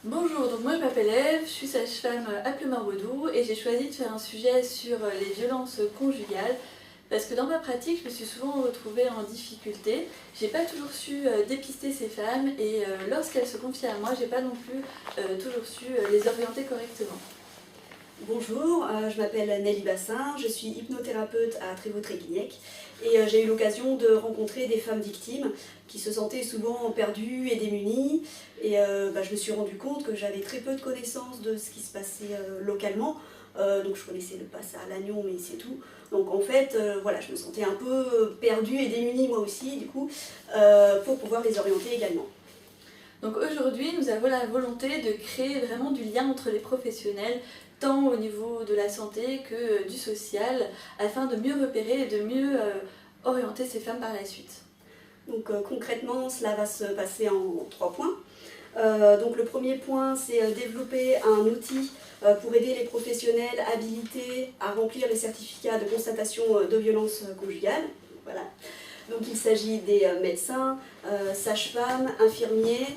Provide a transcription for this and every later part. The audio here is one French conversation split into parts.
Bonjour, donc moi je m'appelle Ève, je suis sage-femme à Plumard-Bodou et j'ai choisi de faire un sujet sur les violences conjugales parce que dans ma pratique je me suis souvent retrouvée en difficulté. J'ai pas toujours su dépister ces femmes et lorsqu'elles se confiaient à moi, j'ai pas non plus toujours su les orienter correctement. Bonjour, je m'appelle Nelly Bassin, je suis hypnothérapeute à Trévaux-Tréguignec et j'ai eu l'occasion de rencontrer des femmes victimes qui se sentaient souvent perdues et démunies et je me suis rendu compte que j'avais très peu de connaissances de ce qui se passait localement, donc je connaissais le passe à Lannion mais c'est tout. Donc en fait, voilà, je me sentais un peu perdue et démunie moi aussi du coup, pour pouvoir les orienter également. Donc aujourd'hui, nous avons la volonté de créer vraiment du lien entre les professionnels, tant au niveau de la santé que du social, afin de mieux repérer et de mieux orienter ces femmes par la suite. Donc concrètement, cela va se passer en 3 points. Donc le premier point, c'est développer un outil pour aider les professionnels habilités à remplir les certificats de constatation de violence conjugale. Voilà. Donc il s'agit des médecins, sages-femmes, infirmiers,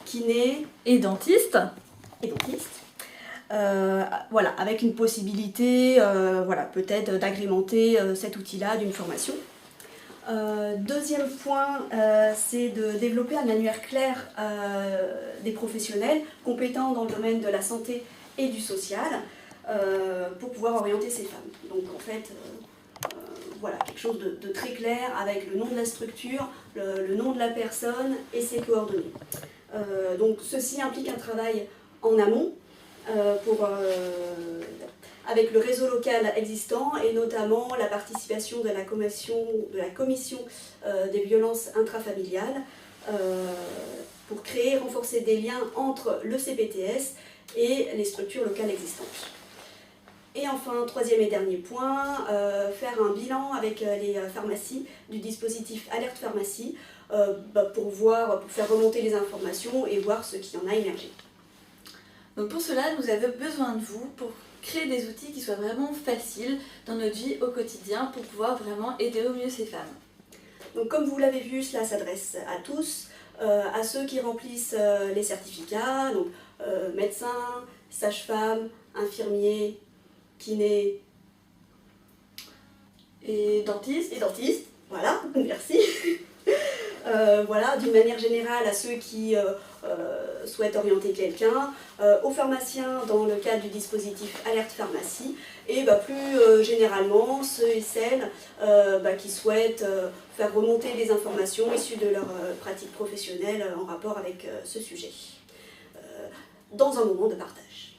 kinés Et dentiste. et dentistes. Voilà, avec une possibilité voilà, peut-être d'agrémenter cet outil-là d'une formation. Deuxième point, c'est de développer un annuaire clair des professionnels compétents dans le domaine de la santé et du social pour pouvoir orienter ces femmes. Donc en fait, voilà, quelque chose de très clair avec le nom de la structure, le nom de la personne et ses coordonnées. Donc ceci implique un travail en amont avec le réseau local existant et notamment la participation de la commission des violences intrafamiliales pour créer et renforcer des liens entre le CPTS et les structures locales existantes. Et enfin, troisième et dernier point, faire un bilan avec les pharmacies du dispositif Alerte Pharmacie pour faire remonter les informations et voir ce qui en a émergé. Donc pour cela, nous avons besoin de vous pour créer des outils qui soient vraiment faciles dans notre vie au quotidien pour pouvoir vraiment aider au mieux ces femmes. Donc comme vous l'avez vu, cela s'adresse à tous, à ceux qui remplissent les certificats, donc médecins, sages-femmes, infirmiers, kinés Et dentiste. et dentistes. Voilà, merci. Voilà, d'une manière générale à ceux qui souhaitent orienter quelqu'un, aux pharmaciens dans le cadre du dispositif Alerte Pharmacie et plus généralement ceux et celles qui souhaitent faire remonter des informations issues de leur pratique professionnelle en rapport avec ce sujet, dans un moment de partage.